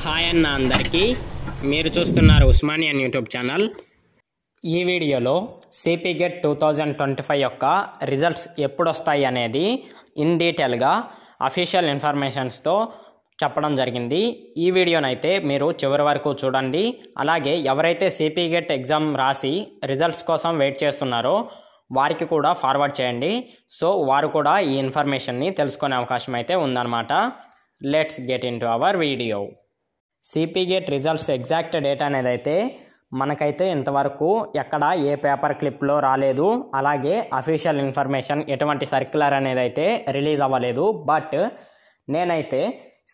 Hi అన్న అందరికీ, మీరు చూస్తున్నారు ఉస్మానియన్ యూట్యూబ్ ఛానల్. ఈ వీడియోలో సిపి గెట్ 2025 యొక్క రిజల్ట్స్ ఎప్పుడు వస్తాయి అనేది ఇన్ డీటెయిల్గా అఫీషియల్ ఇన్ఫర్మేషన్స్తో చెప్పడం జరిగింది. ఈ వీడియోనైతే మీరు చివరి వరకు చూడండి. అలాగే ఎవరైతే సిపి గెట్ ఎగ్జామ్ రాసి రిజల్ట్స్ కోసం వెయిట్ చేస్తున్నారో వారికి కూడా ఫార్వర్డ్ చేయండి. సో వారు కూడా ఈ ఇన్ఫర్మేషన్ని తెలుసుకునే అవకాశం అయితే ఉందన్నమాట. Let's get in to our video. CP get results exact date అనేది అయితే మనకైతే ఇంతవరకు ఎక్కడ ఏ పేపర్ క్లిప్లో రాలేదు. అలాగే అఫీషియల్ ఇన్ఫర్మేషన్ ఎటువంటి సర్క్యులర్ అనేది అయితే రిలీజ్ అవ్వలేదు. బట్ నేనైతే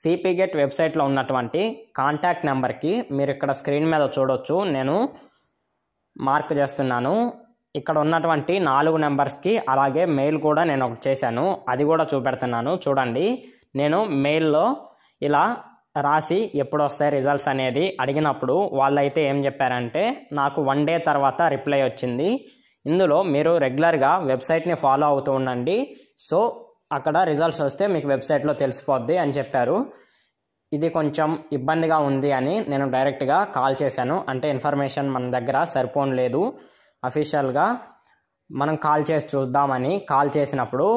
సిపి గెట్ వెబ్సైట్లో ఉన్నటువంటి కాంటాక్ట్ నెంబర్కి మీరు ఇక్కడ స్క్రీన్ మీద చూడొచ్చు, నేను మార్క్ చేస్తున్నాను. ఇక్కడ ఉన్నటువంటి 4 నెంబర్స్కి అలాగే మెయిల్ కూడా నేను ఒకటి చేశాను, అది కూడా చూపెడుతున్నాను చూడండి. నేను మెయిల్లో ఇలా రాసి ఎప్పుడు వస్తాయి రిజల్ట్స్ అనేది అడిగినప్పుడు వాళ్ళైతే ఏం చెప్పారంటే నాకు 1 డే తర్వాత రిప్లై వచ్చింది. ఇందులో మీరు రెగ్యులర్గా వెబ్సైట్ని ఫాలో అవుతూ ఉండండి, సో అక్కడ రిజల్ట్స్ వస్తే మీకు వెబ్సైట్లో తెలిసిపోద్ది అని చెప్పారు. ఇది కొంచెం ఇబ్బందిగా ఉంది అని నేను డైరెక్ట్గా కాల్ చేశాను. అంటే ఇన్ఫర్మేషన్ మన దగ్గర సరిపోలేదు, అఫీషియల్గా మనం కాల్ చేసి చూద్దామని కాల్ చేసినప్పుడు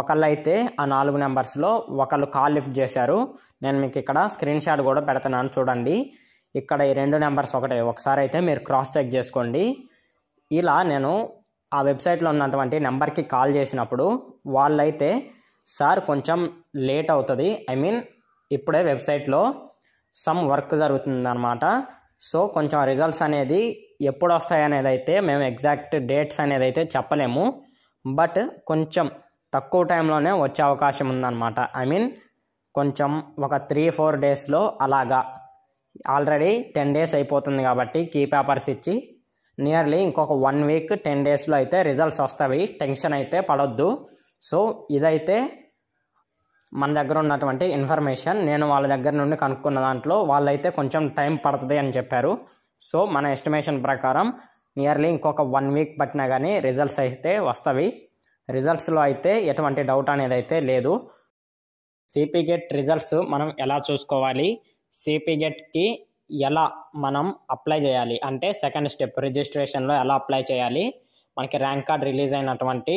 ఒకళ్ళైతే ఆ 4 నెంబర్స్లో ఒకళ్ళు కాల్ లిఫ్ట్ చేశారు. నేను మీకు ఇక్కడ స్క్రీన్ షాట్ కూడా పెడుతున్నాను చూడండి. ఇక్కడ ఈ 2 నెంబర్స్ ఒకసారి అయితే మీరు క్రాస్ చెక్ చేసుకోండి. ఇలా నేను ఆ వెబ్సైట్లో ఉన్నటువంటి నెంబర్కి కాల్ చేసినప్పుడు వాళ్ళైతే సార్ కొంచెం లేట్ అవుతుంది, ఇప్పుడే వెబ్సైట్లో సమ్ వర్క్ జరుగుతుందన్నమాట, సో కొంచెం రిజల్ట్స్ అనేది ఎప్పుడు వస్తాయి అనేది అయితే మేము ఎగ్జాక్ట్ డేట్స్ అనేది అయితే చెప్పలేము, బట్ కొంచెం తక్కువ టైంలోనే వచ్చే అవకాశం ఉందన్నమాట. కొంచెం ఒక 3-4 డేస్లో అలాగా. ఆల్రెడీ 10 డేస్ అయిపోతుంది కాబట్టి కీ పేపర్స్ ఇచ్చి నియర్లీ ఇంకొక 1 వీక్ 10 డేస్లో అయితే రిజల్ట్స్ వస్తాయి. టెన్షన్ అయితే పడొద్దు. సో ఇదైతే మన దగ్గర ఉన్నటువంటి ఇన్ఫర్మేషన్. నేను వాళ్ళ దగ్గర నుండి కనుక్కున్న దాంట్లో వాళ్ళైతే కొంచెం టైం పడుతుంది అని చెప్పారు. సో మన ఎస్టిమేషన్ ప్రకారం నియర్లీ ఇంకొక 1 వీక్ పట్టినా కానీ రిజల్ట్స్ అయితే వస్తాయి. రిజల్ట్స్లో అయితే ఎటువంటి డౌట్ అనేది అయితే లేదు. సిపి గెట్ రిజల్ట్స్ మనం ఎలా చూసుకోవాలి, సిపి గెట్కి ఎలా మనం అప్లై చేయాలి అంటే సెకండ్ స్టెప్ రిజిస్ట్రేషన్లో ఎలా అప్లై చేయాలి, మనకి ర్యాంక్ కార్డ్ రిలీజ్ అయినటువంటి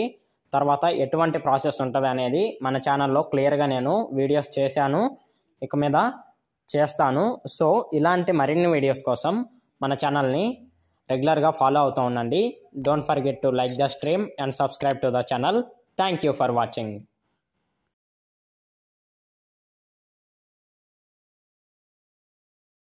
తర్వాత ఎటువంటి ప్రాసెస్ ఉంటుంది అనేది మన ఛానల్లో క్లియర్గా నేను వీడియోస్ చేశాను, ఇక మీద చేస్తాను. సో ఇలాంటి మరిన్ని వీడియోస్ కోసం మన ఛానల్ని రెగ్యులర్గా ఫాలో అవుతూ ఉండండి. Don't forget to like the stream and subscribe to the channel. Thank you for watching.